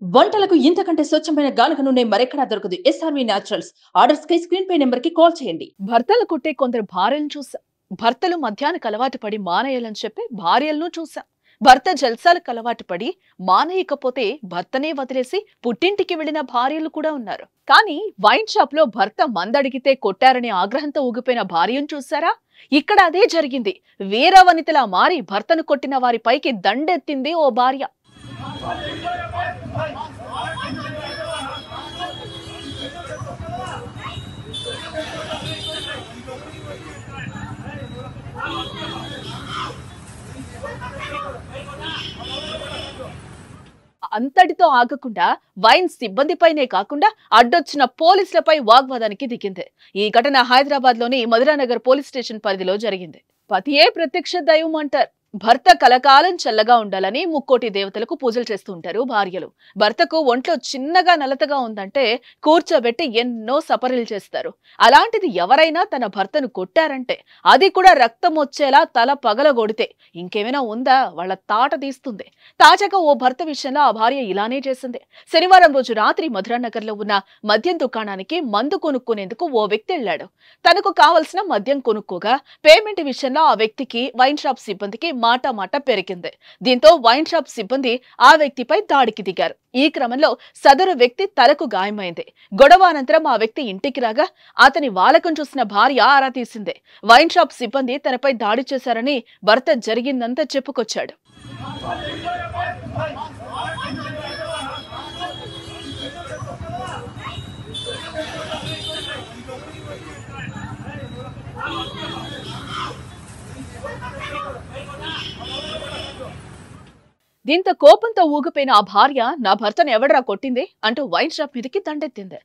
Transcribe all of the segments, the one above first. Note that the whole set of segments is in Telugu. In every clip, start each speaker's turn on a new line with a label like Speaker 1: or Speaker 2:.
Speaker 1: వంటలకు ఇంతకంటే స్వచ్ఛమైన గానుగ నూనె మరెక్కడా దొరకదు. SRV naturals. ఆర్డర్స్ కై స్క్రీన్ పై నెంబర్ కి కాల్ చేయండి.
Speaker 2: భర్తలు కొట్టే కొందరు భార్యలను చూసాం. భర్తలు మద్యానికి అలవాటు పడి మానేయాలని చెప్పి భార్యలను చూసాం. భర్త జల్సాలకు అలవాటు పడి మానేయకపోతే భర్తనే వదిలేసి పుట్టింటికి వెళ్లిన భార్యలు కూడా ఉన్నారు. కానీ వైన్ షాప్ లో భర్త మందడిగితే కొట్టారనే ఆగ్రహంతో ఊగిపోయిన భార్యను చూసారా? ఇక్కడ అదే జరిగింది. వీర వనితలా మారి భర్తను కొట్టిన వారి పైకి దండెత్తింది ఓ భార్య. అంతటితో ఆగకుండా వైన్ సిబ్బందిపైనే కాకుండా అడ్డొచ్చిన పోలీసులపై వాగ్వాదానికి దిగింది. ఈ ఘటన హైదరాబాద్ లోని మధురానగర్ పోలీస్ స్టేషన్ పరిధిలో జరిగింది. పతియే ప్రత్యక్ష దైవం అంటారు. భర్త కలకాలం చల్లగా ఉండాలని ముక్కోటి దేవతలకు పూజలు చేస్తూ ఉంటారు భార్యలు. భర్తకు ఒంట్లో చిన్నగా నలతగా ఉందంటే కూర్చోబెట్టి ఎన్నో సపరీలు చేస్తారు. అలాంటిది ఎవరైనా తన భర్తను కొట్టారంటే, అది కూడా రక్తం వచ్చేలా తల పగలగొడితే ఇంకేమైనా ఉందా? వాళ్ళ తాట తీస్తుంది. తాజాగా ఓ భర్త విషయంలో ఆ భార్య ఇలానే చేసింది. శనివారం రోజు రాత్రి మధురానగర్ లో ఉన్న మద్యం దుకాణానికి మందు కొనుక్కునేందుకు ఓ వ్యక్తి వెళ్లాడు. తనకు కావలసిన మద్యం కొనుక్కోగా పేమెంట్ విషయంలో ఆ వ్యక్తికి వైన్ షాప్ సిబ్బందికి మాట పెరిగింది. దీంతో వైన్ షాప్ సిబ్బంది ఆ వ్యక్తిపై దాడికి దిగారు. ఈ క్రమంలో సదరు వ్యక్తి తలకు గాయమైంది. గొడవ అనంతరం ఆ వ్యక్తి ఇంటికి రాగా అతని వాలకం చూసిన భార్య ఆరా తీసింది. వైన్ షాప్ సిబ్బంది తనపై దాడి చేశారని భర్త జరిగిందంతా చెప్పుకొచ్చాడు. దీంతో కోపంతో ఊగిపోయిన ఆ భార్య, నా భర్తను ఎవడరా కొట్టింది అంటూ వైన్ షాప్ మీదకి దండెత్తింది.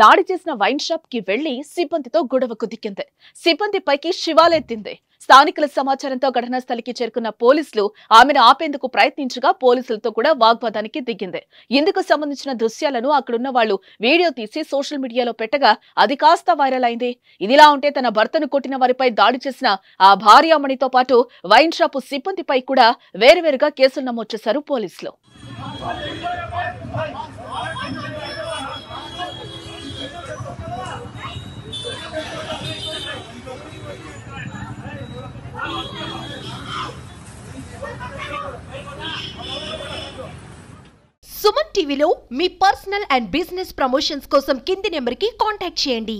Speaker 2: దాడి చేసిన వైన్ షాప్ కి వెళ్లి సిబ్బందితో గొడవకు దిక్కింది. సిబ్బందిపైకి శివాలెత్తింది. స్థానికుల సమాచారంతో ఘటనా స్థలికి చేరుకున్న పోలీసులు ఆమెను ఆపేందుకు ప్రయత్నించగా పోలీసులతో కూడా వాగ్వాదానికి దిగింది. ఇందుకు సంబంధించిన దృశ్యాలను అక్కడున్న వాళ్ళు వీడియో తీసి సోషల్ మీడియాలో పెట్టగా అది కాస్త వైరల్ అయింది. ఇదిలా ఉంటే తన భర్తను కొట్టిన వారిపై దాడి చేసిన ఆ భార్యామణితో పాటు వైన్ షాపు సిబ్బందిపై కూడా వేరువేరుగా కేసులు నమోదు చేశారు పోలీసులు.
Speaker 3: సుమన్ టీవీలో మీ పర్సనల్ అండ్ బిజినెస్ ప్రమోషన్స్ కోసం కింది నెంబర్కి కాంటాక్ట్ చేయండి.